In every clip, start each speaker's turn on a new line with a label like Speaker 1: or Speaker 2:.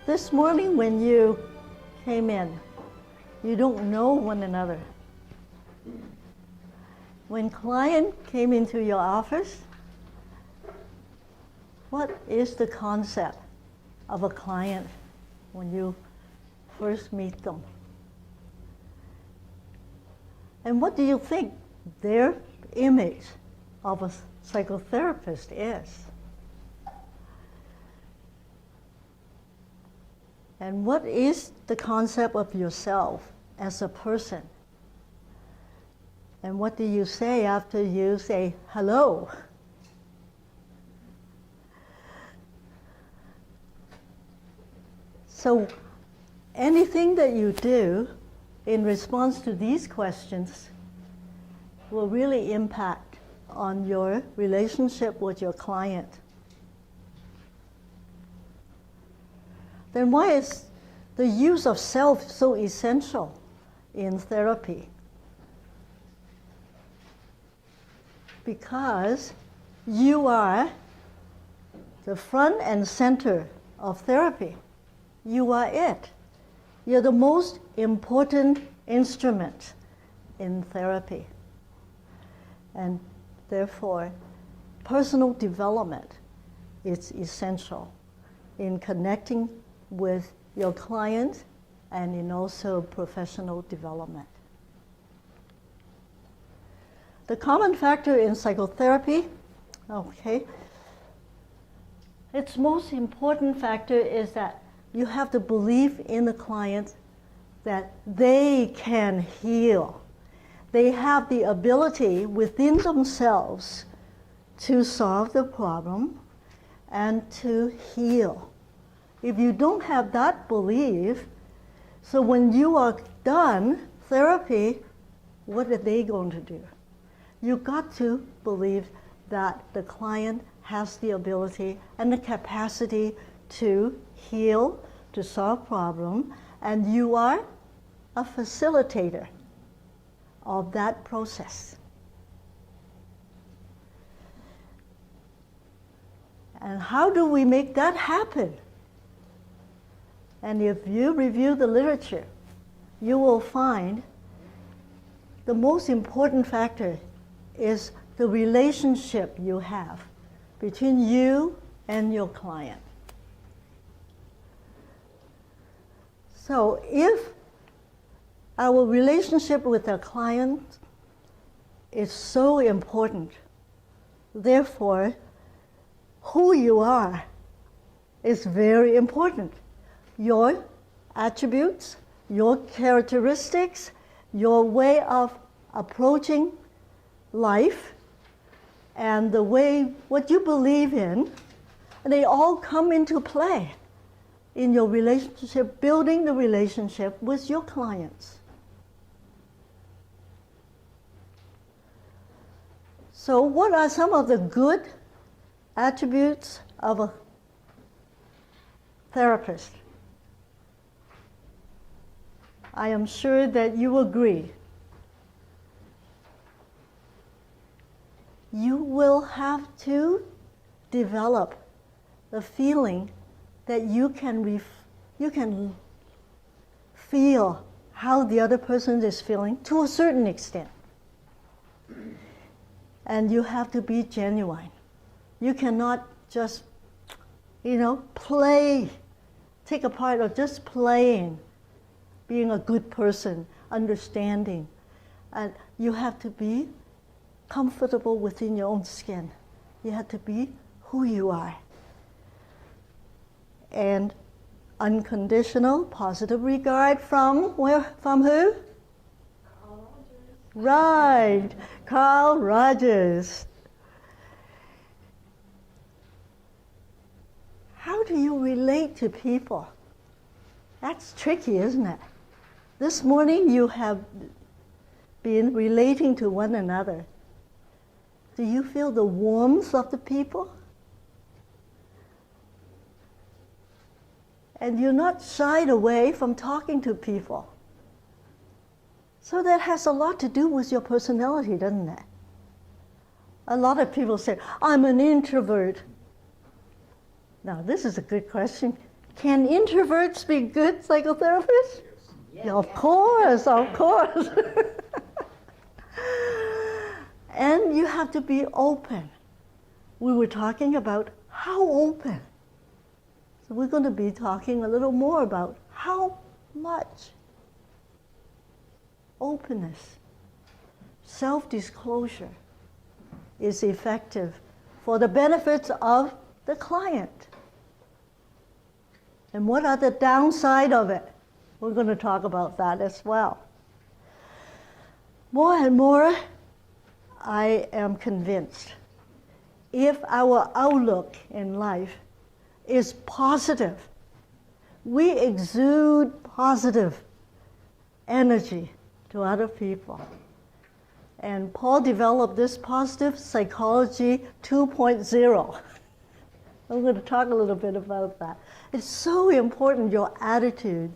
Speaker 1: This morning when you came in, you don't know one another. When client came into your office, what is the concept of a client when you first meet them? And what do you think their image of a psychotherapist is? And what is the concept of yourself as a person? And what do you say after you say hello? So anything that you do in response to these questions will really impact on your relationship with your client. Then why is the use of self so essential in therapy? Because you are the front and center of therapy. You are it. You're the most important instrument in therapy. And therefore, personal development is essential in connecting with your client and in also professional development. The common factor in psychotherapy, its most important factor is that you have to believe in the client that they can heal. They have the ability within themselves to solve the problem and to heal. If you don't have that belief, so when you are done therapy, what are they going to do? You've got to believe that the client has the ability and the capacity to heal, to solve problems, and you are a facilitator of that process. And how do we make that happen? And if you review the literature, you will find the most important factor is the relationship you have between you and your client. So if our relationship with our client is so important, therefore, who you are is very important. Your attributes, your characteristics, your way of approaching life, and the way what you believe in, they all come into play in your relationship, building the relationship with your clients. So what are some of the good attributes of a therapist? I am sure that you agree. You will have to develop the feeling that you can feel how the other person is feeling to a certain extent. And you have to be genuine. You cannot just, play, take a part of just playing, being a good person, understanding. And you have to be comfortable within your own skin. You have to be who you are. And unconditional positive regard from where? From who?
Speaker 2: Carl Rogers.
Speaker 1: Right, Carl Rogers. How do you relate to people? That's tricky, isn't it? This morning you have been relating to one another. Do you feel the warmth of the people? And you're not shied away from talking to people. So that has a lot to do with your personality, doesn't it? A lot of people say, I'm an introvert. Now, this is a good question. Can introverts be good psychotherapists? Yeah, of course, of course. And you have to be open. We were talking about how open. So we're going to be talking a little more about how much openness, self-disclosure is effective for the benefits of the client. And what are the downside of it? We're going to talk about that as well. More and more, I am convinced, if our outlook in life is positive, we exude positive energy to other people. And Paul developed this positive psychology 2.0. I'm going to talk a little bit about that. It's so important, your attitude.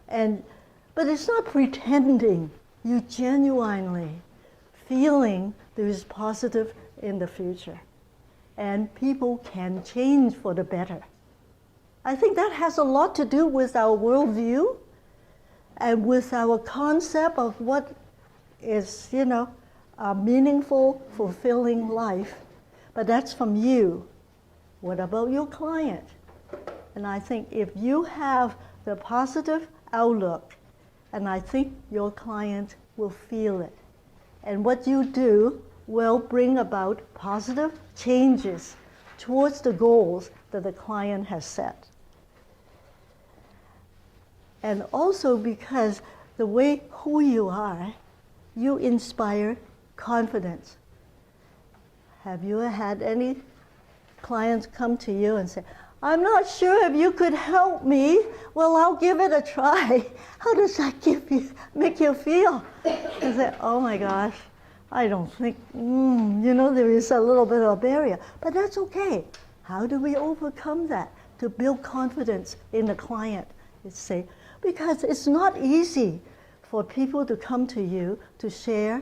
Speaker 1: But it's not pretending. You genuinely feeling there is positive in the future. And people can change for the better. I think that has a lot to do with our worldview and with our concept of what is, a meaningful, fulfilling life. But that's from you. What about your client? And I think if you have the positive outlook, and I think your client will feel it. And what you do will bring about positive changes towards the goals that the client has set. And also because the way who you are, you inspire confidence. Have you had any clients come to you and say, I'm not sure if you could help me. Well, I'll give it a try. How does that make you feel? I say, oh my gosh, I don't think, there is a little bit of a barrier. But that's okay. How do we overcome that to build confidence in the client? Because it's not easy for people to come to you to share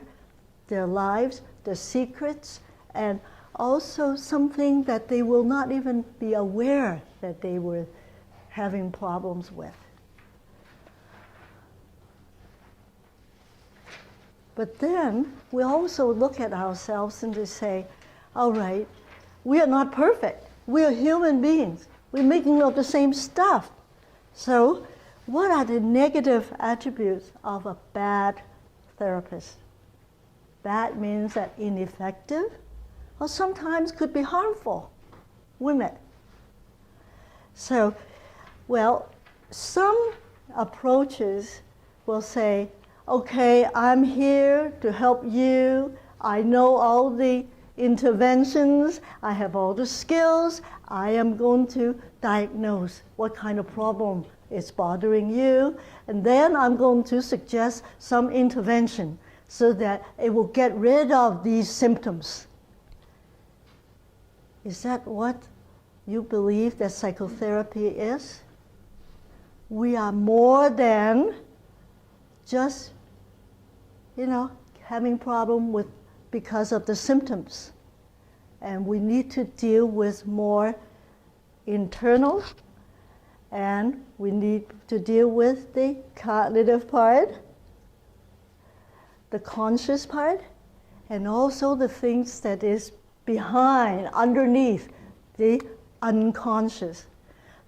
Speaker 1: their lives, their secrets, and also something that they will not even be aware that they were having problems with. But then we also look at ourselves and just say, all right, we are not perfect. We are human beings. We're making up the same stuff. So what are the negative attributes of a bad therapist? Bad means that ineffective, or sometimes could be harmful, wouldn't it? So, some approaches will say, okay, I'm here to help you. I know all the interventions. I have all the skills. I am going to diagnose what kind of problem is bothering you. And then I'm going to suggest some intervention so that it will get rid of these symptoms. Is that what you believe that psychotherapy is? We are more than just, having problem because of the symptoms. And we need to deal with more internal, and we need to deal with the cognitive part, the conscious part, and also the things that is behind, underneath the unconscious.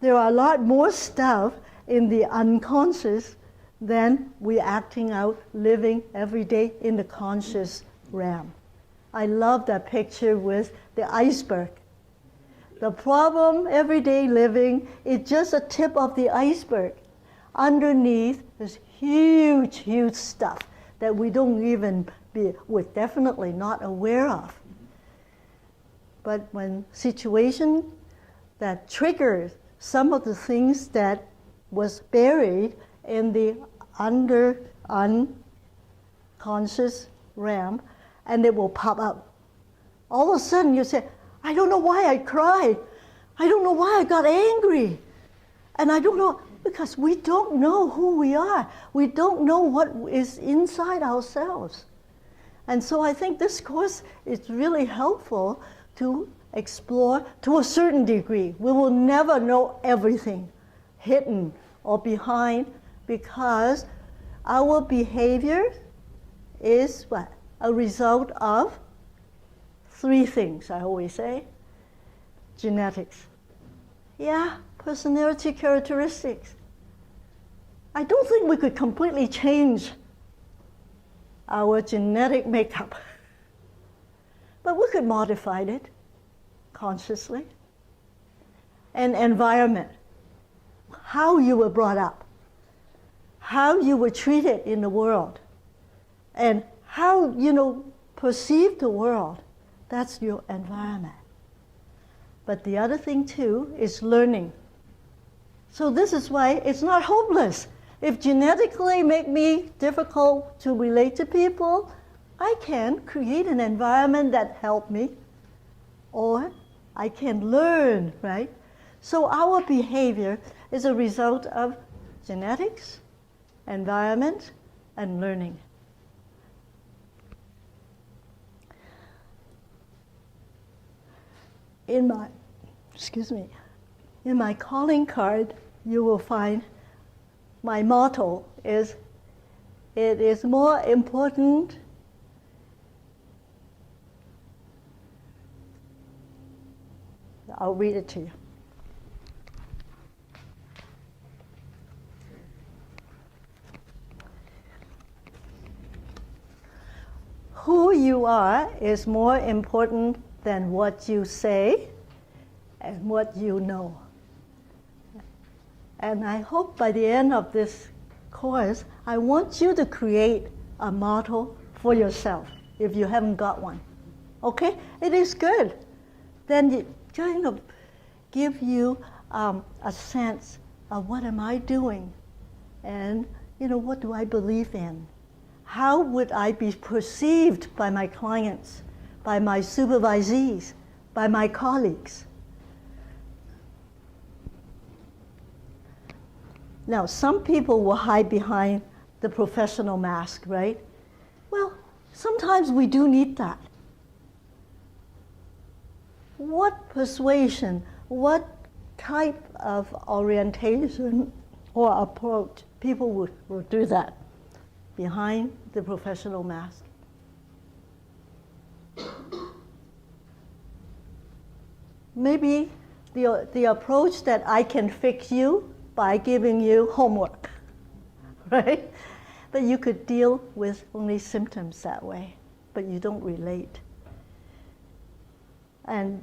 Speaker 1: There are a lot more stuff in the unconscious than we acting out, living every day in the conscious realm. I love that picture with the iceberg. The problem, everyday living, is just a tip of the iceberg. Underneath, there's huge, huge stuff that we don't even we're definitely not aware of. But when situation that triggers some of the things that was buried in the unconscious realm, and it will pop up. All of a sudden you say, I don't know why I cried. I don't know why I got angry. And I don't know, because we don't know who we are. We don't know what is inside ourselves. And so I think this course is really helpful to explore to a certain degree. We will never know everything. hidden or behind, because our behavior is what? A result of three things, I always say. Genetics. Yeah, personality characteristics. I don't think we could completely change our genetic makeup, but we could modify it consciously. And environment, how you were brought up, how you were treated in the world, and how you perceive the world. That's your environment. But the other thing too is learning. So this is why it's not hopeless. If genetically make me difficult to relate to people, I can create an environment that helps me, or I can learn, right? So our behavior is a result of genetics, environment, and learning. In my calling card, you will find my motto is, it is more important I'll read it to you. Who you are is more important than what you say and what you know. And I hope by the end of this course, I want you to create a motto for yourself if you haven't got one. Okay? It is good. Then it kind of give you a sense of what am I doing, and what do I believe in? How would I be perceived by my clients, by my supervisees, by my colleagues? Now, some people will hide behind the professional mask, right? Well, sometimes we do need that. What persuasion, what type of orientation or approach people will do that behind the professional mask? Maybe the approach that I can fix you by giving you homework, right? But you could deal with only symptoms that way, but you don't relate. And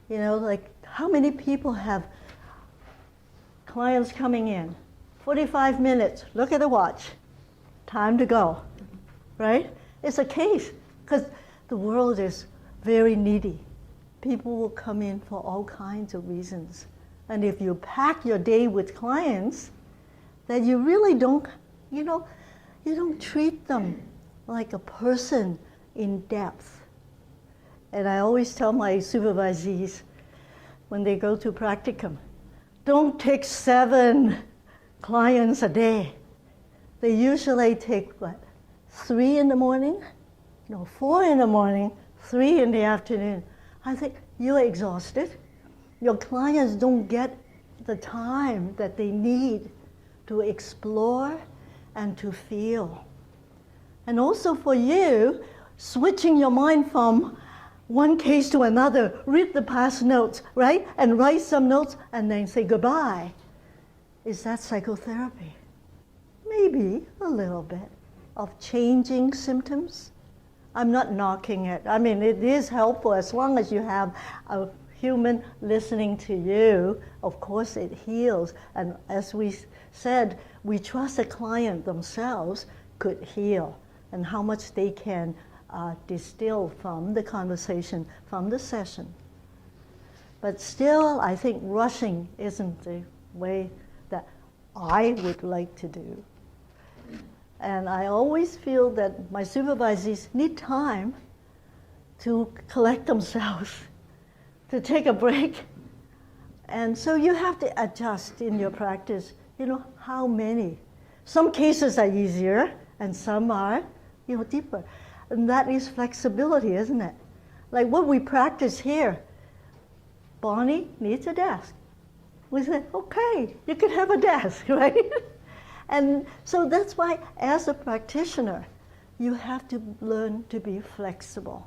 Speaker 1: like how many people have clients coming in, 45 minutes, look at the watch, time to go, right? It's a case, because the world is very needy. People will come in for all kinds of reasons. And if you pack your day with clients, that you really don't, you don't treat them like a person in depth. And I always tell my supervisees when they go to practicum, don't take 7 clients a day. They usually take 3 in the morning? No, 4 in the morning, 3 in the afternoon. I think you're exhausted. Your clients don't get the time that they need to explore and to feel. And also for you, switching your mind from one case to another, read the past notes, right? And write some notes and then say goodbye. Is that psychotherapy? Maybe a little bit of changing symptoms. I'm not knocking it. I mean, it is helpful as long as you have a human listening to you. Of course, it heals. And as we said, we trust the client themselves could heal and how much they can distill from the conversation, from the session. But still, I think rushing isn't the way that I would like to do. And I always feel that my supervisees need time to collect themselves, to take a break. And so you have to adjust in your practice, how many. Some cases are easier and some are, deeper. And that is flexibility, isn't it? Like what we practice here. Bonnie needs a desk. we say, okay, you can have a desk, right? And so that's why, as a practitioner, you have to learn to be flexible.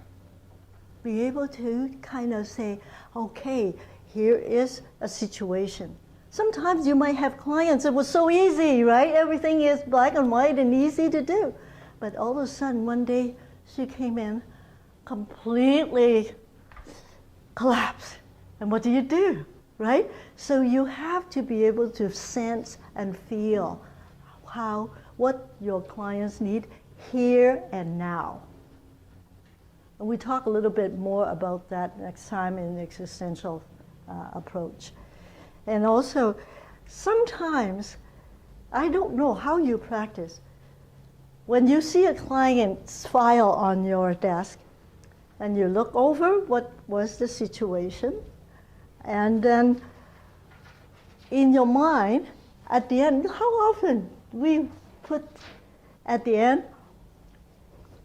Speaker 1: Be able to kind of say, okay, here is a situation. Sometimes you might have clients, it was so easy, right? Everything is black and white and easy to do. But all of a sudden, one day, she came in completely collapsed. And what do? Right? So you have to be able to sense and feel what your clients need here and now. And we talk a little bit more about that next time in the existential approach. And also, sometimes, I don't know how you practice. When you see a client's file on your desk, and you look over what was the situation, and then in your mind, at the end, how often we put at the end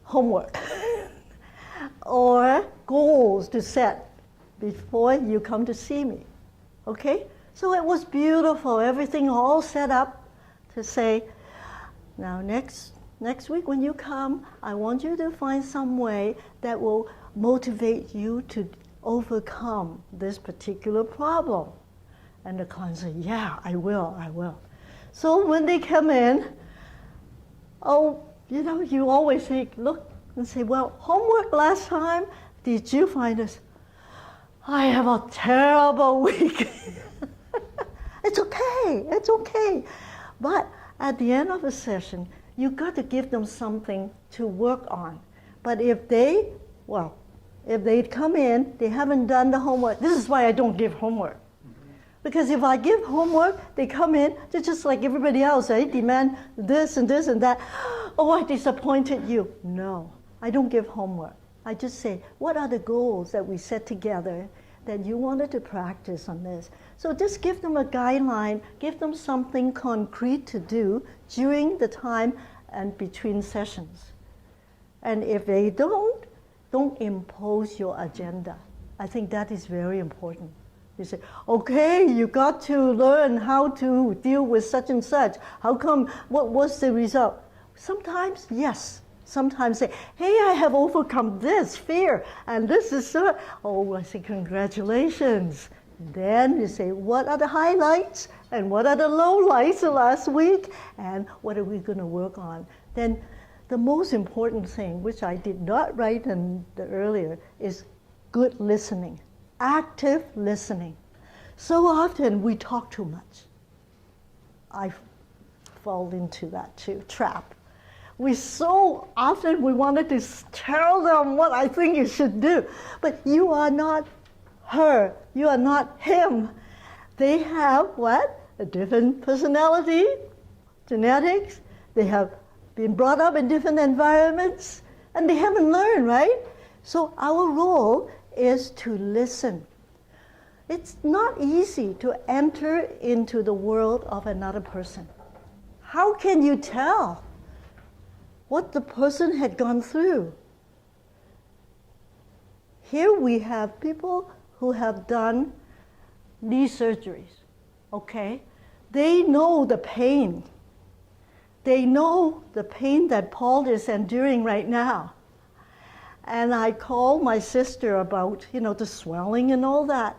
Speaker 1: homework or goals to set before you come to see me, okay? So it was beautiful, everything all set up to say, now next week when you come, I want you to find some way that will motivate you to overcome this particular problem. And the client said, yeah, I will. So when they come in, you always say, look and say, well, homework last time, did you find this? I have a terrible week. It's okay. But at the end of a session, you got to give them something to work on. But if they come in, they haven't done the homework. This is why I don't give homework. Because if I give homework, they come in, they're just like everybody else, right? Demand this and this and that. Oh, I disappointed you. No, I don't give homework. I just say, what are the goals that we set together that you wanted to practice on this? So just give them a guideline, give them something concrete to do during the time and between sessions. And if they don't impose your agenda. I think that is very important. You say, okay, you got to learn how to deal with such and such. How come, what was the result? Sometimes, yes. Sometimes say, hey, I have overcome this fear, and this is so. Oh, I say, congratulations. Then you say, what are the highlights, and what are the lowlights of last week, and what are we going to work on? Then the most important thing, which I did not write in the earlier, is good listening, active listening. So often we talk too much. I fall into that too, trap. So often we wanted to tell them what I think you should do, but you are not her, you are not him. They have what? A different personality, genetics, they have been brought up in different environments, and they haven't learned, right? So our role is to listen. It's not easy to enter into the world of another person. How can you tell what the person had gone through? Here we have people who have done knee surgeries, okay? They know the pain. They know the pain that Paul is enduring right now. And I called my sister about, the swelling and all that.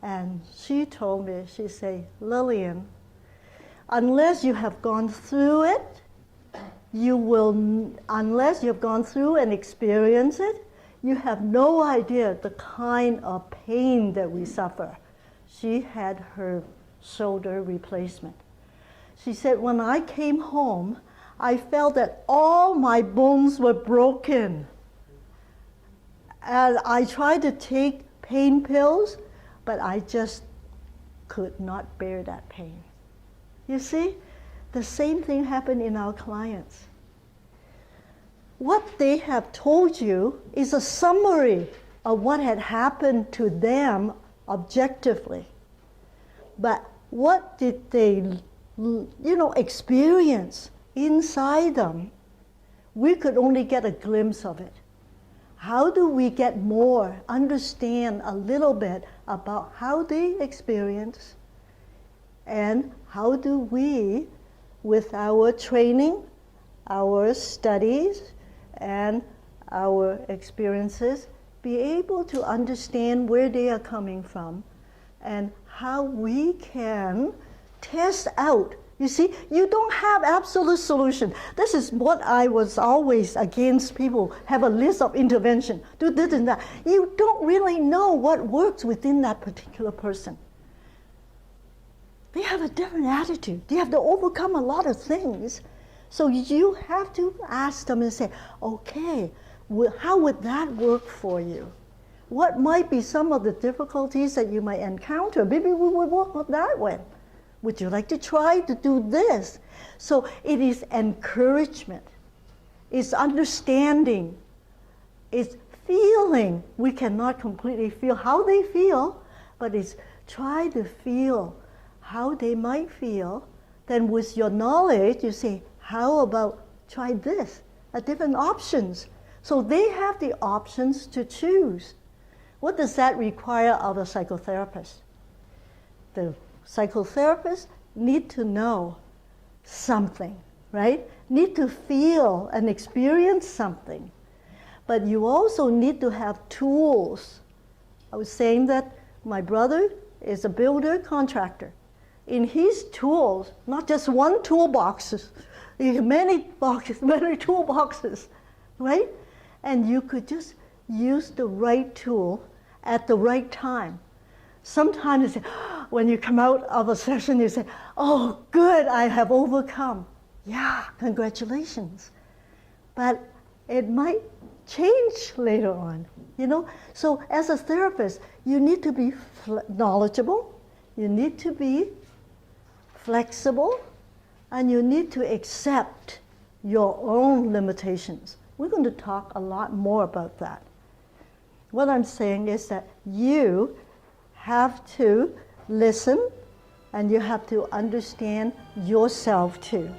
Speaker 1: And she told me, she said, Lilian, unless you have gone through it, unless you've gone through and experienced it, you have no idea the kind of pain that we suffer. She had her shoulder replacement. She said, when I came home, I felt that all my bones were broken. And I tried to take pain pills, but I just could not bear that pain. You see, the same thing happened in our clients. What they have told you is a summary of what had happened to them objectively. But what did they, experience inside them? We could only get a glimpse of it. How do we get more, understand a little bit about how they experience And how do we, with our training, our studies, and our experiences, be able to understand where they are coming from and how we can test out. You see, you don't have absolute solution. This is what I was always against people have a list of intervention, do this and that. You don't really know what works within that particular person. They have a different attitude. They have to overcome a lot of things. So you have to ask them and say, okay, how would that work for you? What might be some of the difficulties that you might encounter? Maybe we would work on that way. Would you like to try to do this? So it is encouragement. It's understanding. It's feeling. We cannot completely feel how they feel, but it's try to feel how they might feel. Then with your knowledge, you say, how about try this? Different options. So they have the options to choose. What does that require of a psychotherapist? The psychotherapists need to know something, right? Need to feel and experience something. But you also need to have tools. I was saying that my brother is a builder contractor. In his tools, not just one toolbox, many boxes, many toolboxes, right? And you could just use the right tool at the right time. Sometimes you say, when you come out of a session, you say, oh, good, I have overcome. Yeah, congratulations. But it might change later on, you know? So as a therapist, you need to be knowledgeable, you need to be flexible, and you need to accept your own limitations. We're going to talk a lot more about that. What I'm saying is that you have to listen and you have to understand yourself too.